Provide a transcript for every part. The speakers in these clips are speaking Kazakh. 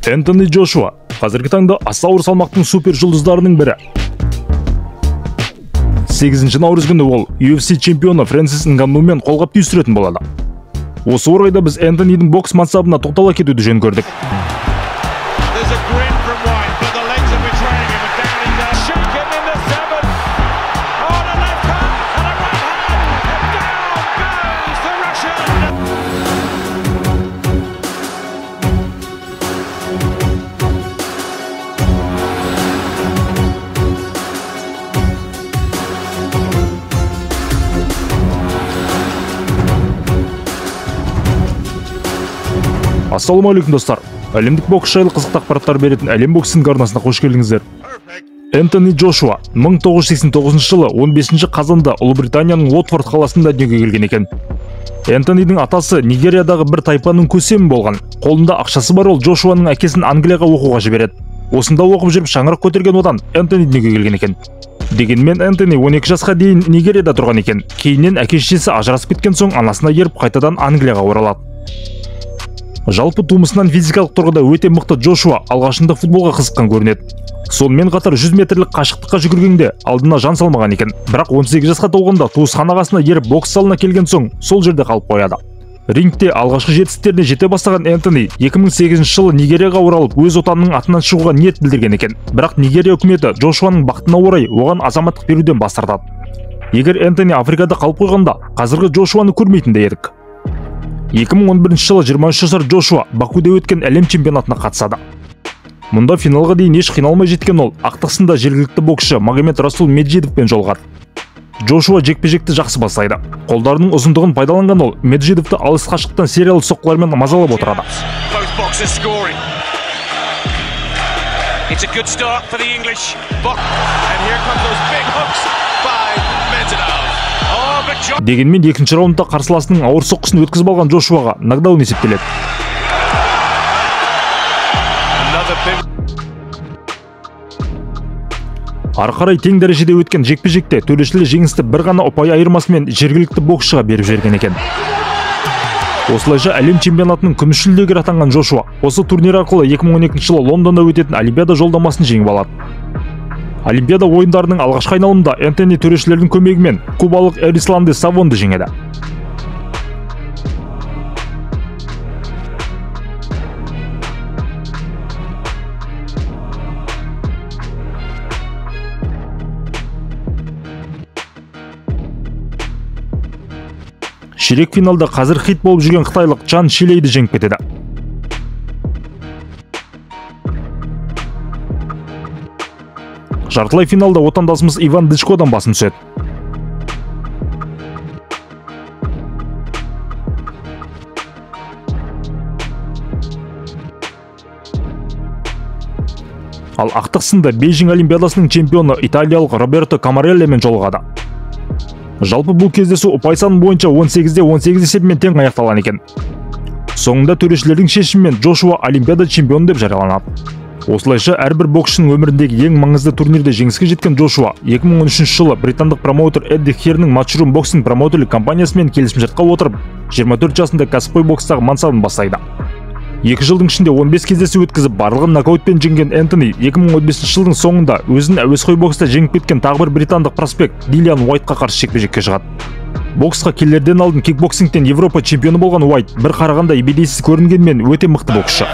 Энтони Джошуа қазіргі таңда аса ауыр салмақтың супер жұлдыздарының бірі. 8 наурыз күні ол UFC чемпионы Фрэнсис Нгannouмен қолғап түйістіретін болады. Осы орайда біз Энтонидің бокс мансабына тоқтала кетуді жөн көрдік. Ассалаумағалейкум достар. Әлемдік бокс жайлы қызықты ақпараттар беретін әлем боксының арнасына қош келдіңіздер. Энтони Джошуа 1989 жылы 15 қазанда Ұлыбританияның Уотфорд қаласында дүниеге келген екен. Энтонидің атасы Нигериядағы бір тайпаның көсемі болған. Қолында ақшасы бар ол Джошуаның әкесін Англияға оқуға жібереді. Осында оқып жүріп шаңырақ көтерген одан Энтони дүниеге келген екен. Дегенмен Энтони 12 жасқа дейін Нигерияда тұрған екен. Кейіннен әке-шешесі ажырасып кеткен соң анасына еріп қайтадан Англияға оралады. Жалпы тумысынан физикалық тұрғыда өте мықты Джошуа алғашында футболға қызыққан көрінеді. Сонымен қатар 100 метрлік қашықтыққа жүгіргенде алдына жан салмаған екен. Бірақ 18 жасқа толғанда туысқан ағасына еріп бокс залына келген соң сол жерде қалып қояды. Рингте алғашқы жетістіктеріне жете бастаған Энтони 2008 жылы Нигерияға оралып өз отанының атынан шығуға ниет білдірген екен. Бірақ Нигерия үкіметі Джошуаның бақытына орай оған азаматтық беруден бас тартады. Егер Энтони Африкада қалып қойғанда, қазіргі Джошуаны көрмейтіндей едік. 2011 жылы 23 жасар Джошуа Бакуде өткен әлем чемпионатына қатысады. Мұнда финалға дейін еш қиналмай жеткен ол ақтықсында жергілікті боксшы Магомед Расул Меджидовпен жолығады. Джошуа жекпе-жекті жақсы бастайды. Қолдарының ұзындығын пайдаланған ол Меджидовты алыс қашықтан сериялы соққылармен мазалап отырады. Дегенмен екінші раундта қарсыласының ауыр соққысын өткізіп алған Джошуаға нокдаун есептеледі. Ары қарай тең дәрежеде өткен жекпе-жекте төрешілер жеңісті бір ғана ұпай айырмасымен жергілікті боксшыға беріп жіберген екен. Осылайша әлем чемпионатының күміс жүлдегері атанған Джошуа осы турнир арқылы 2012 жылы Лондонда өтетін Олимпиада жолдамасын жеңіп алады. Олимпиада ойындарының алғашқы айналымында Энтони төрешілердің көмегімен кубалық Эрисланди Савонды жеңеді. Ширек финалда қазір хит болып жүрген қытайлық Чан Шилейді жеңіп кетеді. Жартылай финалда отандасымыз Иван Дычкодан басым түседі. Ал ақтық сында Бейжің Олимпиадасының чемпионы италиялық Роберто Камареллемен жолығады. Жалпы бұл кездесу ұпай саны бойынша 18-18 есебімен тең аяқталған екен. Соңында төрешілердің шешімімен Джошуа Олимпиада чемпионы деп жарияланады. Осылайша әрбір боксшының өміріндегі ең маңызды турнирде жеңіске жеткен Джошуа 2013 жылы британдық промоутер Эдди Хирнің Matchroom боксинг промоутерлік компаниясымен келісімшартқа отырып, 24 жасында кәсіпқой бокстағы мансабын бастайды. 2 жылдың ішінде 15 кездесу өткізіп, барлығын нокаутпен жеңген Энтони 2015 жылдың соңында өзін әуесқой бокста жеңіп кеткен тағы бір британдық проспект Дилиан Уайтқа қарсы жекпе-жекке шығады. Боксқа келерден алдын кикбоксингтен Европа чемпионы болған Уайт бір қарағанда ебедейсіз көрінгенмен өте мықты боксшы.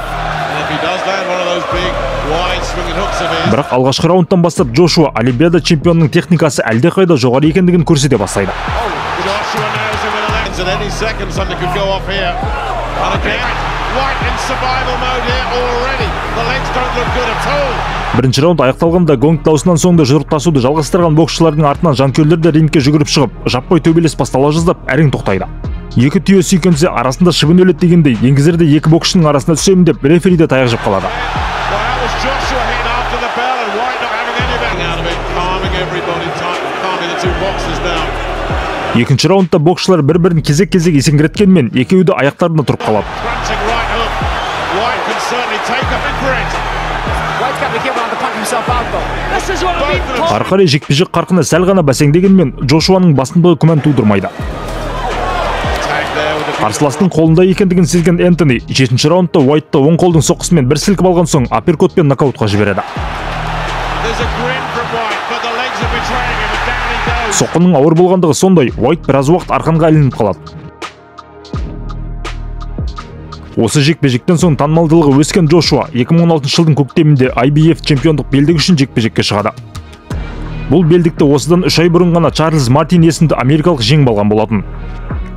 Бірақ алғашқы раундтан бастап Джошуа Олимпиада чемпионының техникасы әлдеқайда жоғары екендігін көрсете бастайды. Бірінші раунд аяқталғанда гонг даусынан соң да жұдырықтасуды жалғастырған боксшылардың артынан жанкүйерлер де рингке жүгіріп шығып, жаппай төбелес бастала жаздап, әрең тоқтайды. Екі түйе сүйкенсе арасында шыбын өледі дегендей, еңгізерде екі боксшының арасына түсемін деп рефери де таяқ жеп қалады. Екінші раундта боксшылар бір-бірін кезек-кезек есеңгіреткенмен, екеуі де аяқтарында тұрып қалады. Ары қарай жекпе-жек қарқыны сәл ғана бәсеңдегенмен, Джошуаның басымдығы күмән тудырмайды. Қарсыластың қолында екендігін сезген Энтони 7-ші раундта Уайтты оң қолдың соққысымен бір сілкіп алған соң апперкотпен нокаутқа жібереді. Соққының ауыр болғандығы сондай, Уайт біраз уақыт арқанға ілініп қалады. Осы жекпе-жектен соң танымалдылығы өскен Джошуа 2016 жылдың көктемінде IBF чемпиондық белдігі үшін жекпе-жекке шығады. Бұл белдікті осыдан 3 ай бұрын ғана Чарльз Мартин есімді америкалық жеңіп алған болатын.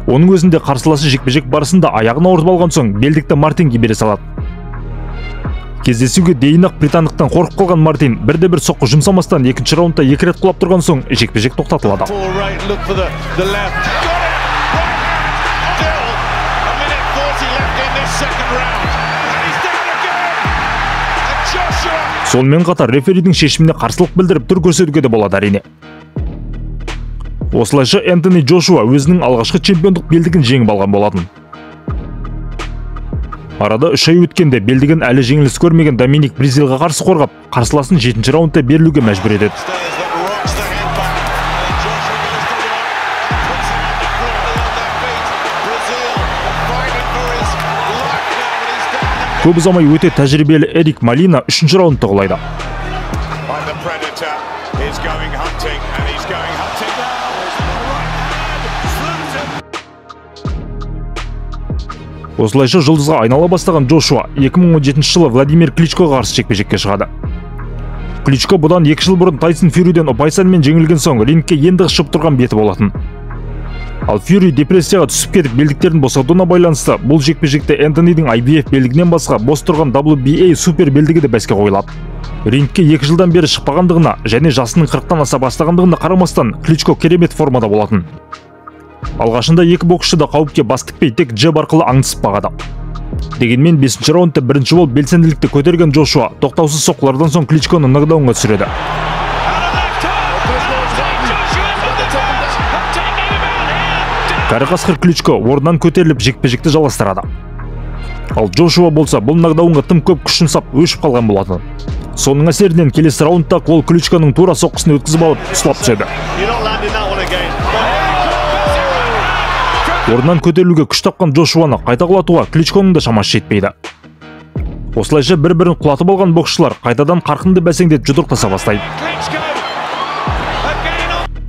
Оның өзінде қарсыласы жекпе-жек барысында аяғын ауыртып алған соң белдікті Мартинге бере салады. Кездесуге дейін-ақ британдықтан қорқып қалған Мартин бірде-бір соққы жұмсамастан 2-ші раундта 2 рет құлап тұрған соң жекпе-жек тоқтатылады. Сонымен қатар реферидің шешіміне қарсылық білдіріп түр көрсетуге де болады әрине. Осылайша Энтони Джошуа өзінің алғашқы чемпиондық белдігін жеңіп алған болатын. Арада 3 ай өткенде белдігін әлі жеңіліс көрмеген Доминик Бризилға қарсы қорғап, қарсыласын 7-ші раундта берілуге мәжбүр етеді. Көп ұзамай өте тәжірибелі Эрик Малина 3-ші раундта құлайды. Осылайша жұлдызға айнала бастаған Джошуа 2017 жылы Владимир Кличкоға қарсы жекпе-жекке шығады. Кличко бұдан 2 жыл бұрын Тайсон Фьюриден ұпай санымен жеңілген соң рингке енді шығып тұрған беті болатын. Ал Фьюри депрессияға түсіп кетіп белдіктерін босатуына байланысты бұл жекпе-жекте Энтонидің IBF белдігінен басқа бос тұрған WBA супер белдігі де бәске қойылады. Рингке 2 жылдан бері шықпағандығына және жасының 40-тан аса бастағандығына қарамастан Кличко керемет формада болатын. Алғашында екі боксшы да қауіпке бас тікпей тек джеб арқылы аңдысып бағады. Дегенмен 5-ші раундта бірінші болып белсенділікті көтерген Джошуа тоқтаусыз соққылардан соң Кличконы нокдаунға түсіреді. Кәрі қасқыр Кличко орнынан көтеріліп жекпе-жекті жалғастырады. Ал Джошуа болса бұл нокдаунға тым көп күш жұмсап өшіп қалған болатын. Соның әсерінен келесі раундта ол Кличконың тура соққысын өткізіп алып сұлап түседі. Орнынан көтерілуге күш тапқан Джошуаны қайта құлатуға Кличконың да шамасы жетпейді. Осылайша бір-бірін құлатып алған боксшылар қайтадан қарқынды бәсеңдеп жұдырықтаса бастайды.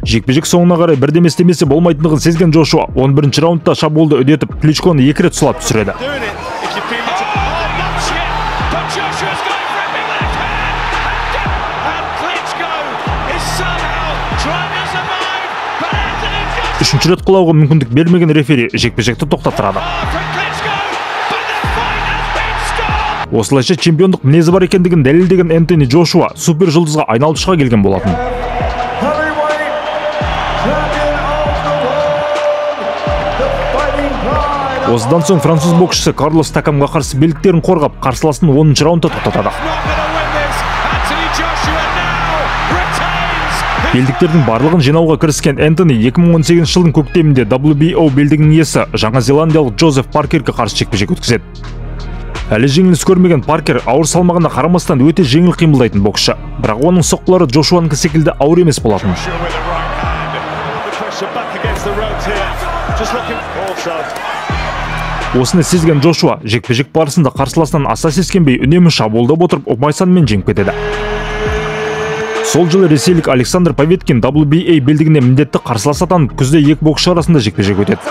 Жекпе-жек соңына қарай бірдеместемесі болмайтындығын сезген Джошуа 11-ші раундта шабуылды үдетіп Кличконы 2 рет сұлап түсіреді. Үшінші рет құлауға мүмкіндік бермеген рефери жекпе-жекті тоқтаттырады. Осылайша чемпиондық мінезі бар екендігін дәлелдеген Энтони Джошуа супер жұлдызға айналып шыға келген болатын. Осыдан соң француз боксшысы Карлос Такамға қарсы белдіктерін қорғап, қарсыласын 10-ші раундта тоқтатады. Белдіктердің барлығын жинауға кіріскен Энтони 2018 жылдың көктемінде WBO белдігінің иесі Жаңа Зеландиялық Джозеф Паркерге қарсы жекпе-жек өткізеді. Әлі жеңіліс көрмеген Паркер ауыр салмағына қарамастан өте жеңіл қимылдайтын боксшы, бірақ оның соққылары Джошуанікі секілді ауыр емес болатын. Осыны сезген Джошуа жекпе-жек барысында қарсыласынан аса сескенбей үнемі шабуылдап отырып ұпай санымен жеңіп кетеді. Сол жылы ресейлік Александр Поветкин WBA белдігіне міндетті қарсылас атанып, күзде екі боксшы арасында жекпе-жек өтеді.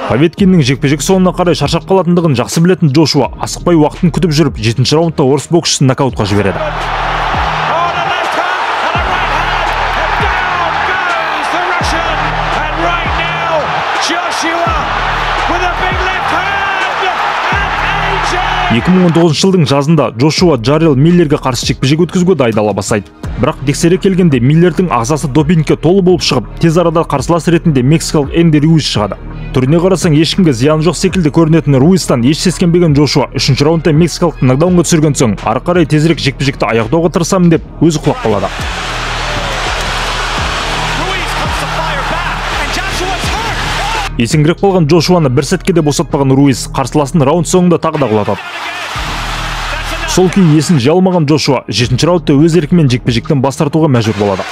Поветкиннің жекпе-жек соңына қарай шаршап қалатындығын жақсы білетін Джошуа асықпай уақытын күтіп жүріп, 7-ші раундта орыс боксшысын нокаутқа жібереді. AJ! 2019 жылдың жазында Джошуа Джаррел Миллерге қарсы жекпе-жек өткізуге дайындала бастайды. Бірақ тексере келгенде Миллердің ағзасы допингке толы болып шығып, тез арада қарсылас ретінде мексикалық Энди Руис шығады. Түріне қарасаң ешкімге зиян жоқ секілді көрінетін Руистан еш сескенбеген Джошуа 3-ші раундта мексикалықты нокдаунға түсірген соң, ары қарай тезірек жекпе-жекті аяқтауға тырысамын деп өзі құлап қалады. Есеңгірек болған Джошуаны бір сәтке де босатпаған Руис қарсыласын раунд соңында тағы да құлатады. Сол кейін есін жия алмаған Джошуа 7-ші раундта өз еркімен жекпе-жектен бас тартуға мәжбүр болады.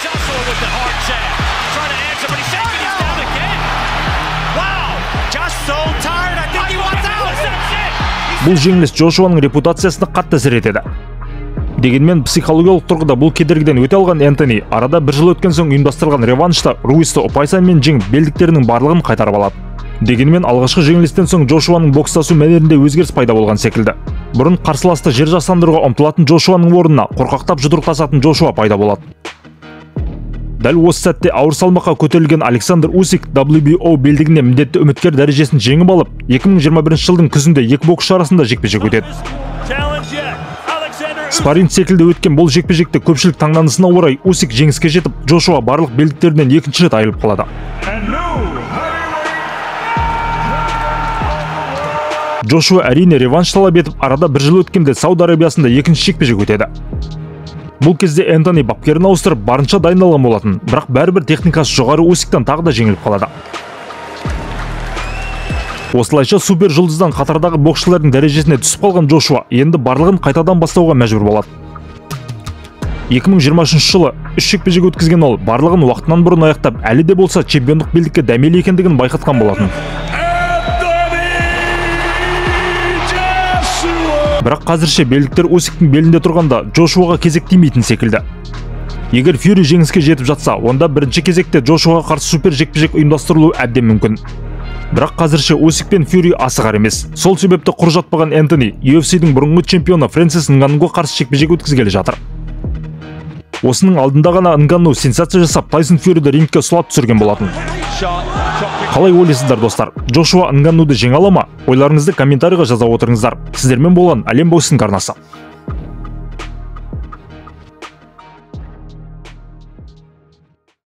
Бұл жеңіліс Джошуаның репутациясына қатты әсер етеді. Дегенмен психологиялық тұрғыда бұл кедергіден өте алған Энтони арада 1 жыл өткен соң ұйымдастырылған реваншта Руисті ұпай санымен жеңіп белдіктерінің барлығын қайтарып алады. Дегенмен алғашқы жеңілістен соң Джошуаның бокстасу мәнерінде өзгеріс пайда болған секілді. Бұрын қарсыласты жер жастандыруға ұмтылатын Джошуаның орнына қорқақтап жұдырықтасатын Джошуа пайда болады. Дәл осы сәтте ауыр салмаққа көтерілген Александр Усик WBO белдігіне міндетті үміткер дәрежесін жеңіп алып, 2021 жылдың күзінде екі боксшы арасында жекпе-жек өтеді. Спарринг секілді өткен бұл жекпе-жекте көпшілік таңданысына орай Усик жеңіске жетіп, Джошуа барлық белдіктерінен екінші рет айырылып қалады. Джошуа әрине реванш талап етіп, арада 1 жыл өткенде Сауд Арабиясында екінші жекпе-жек өтеді. Бұл кезде Энтони бапкерін ауыстырып барынша дайындалған болатын, бірақ бәрібір техникасы жоғары Усиктен тағы да жеңіліп қалады. Осылайша супер жұлдыздан қатардағы боксшылардың дәрежесіне түсіп қалған Джошуа енді барлығын қайтадан бастауға мәжбүр болады. 2023 жылы 3 жекпе-жек өткізген ол барлығын уақытынан бұрын аяқтап, әлі де болса чемпиондық белдікке дәмелі екендігін байқатқан болатын. Бірақ қазірше белдіктер Усиктің белінде тұрғанда Джошуаға кезек тимейтін секілді. Егер Фьюри жеңіске жетіп жатса, онда бірінші кезекте Джошуаға қарсы супер жекпе-жек ұйымдастырылуы әбден мүмкін. Бірақ қазірше Усик пен Фьюри асығар емес. Сол себепті құр жатпаған Энтони UFC-дің бұрынғы чемпионы Фрэнсис Нгannуға қарсы жекпе-жек өткізгелі жатыр. Осының алдында ғана Нганну сенсация жасап Тайсон Фьюриді рингке сұлап түсірген болатын. Қалай ойлайсыздар достар? Джошуа Нганнуды жеңе ала ма? Ойларыңызды комментарийға жаза отырыңыздар. Сіздермен болған әлем боксының арнасы.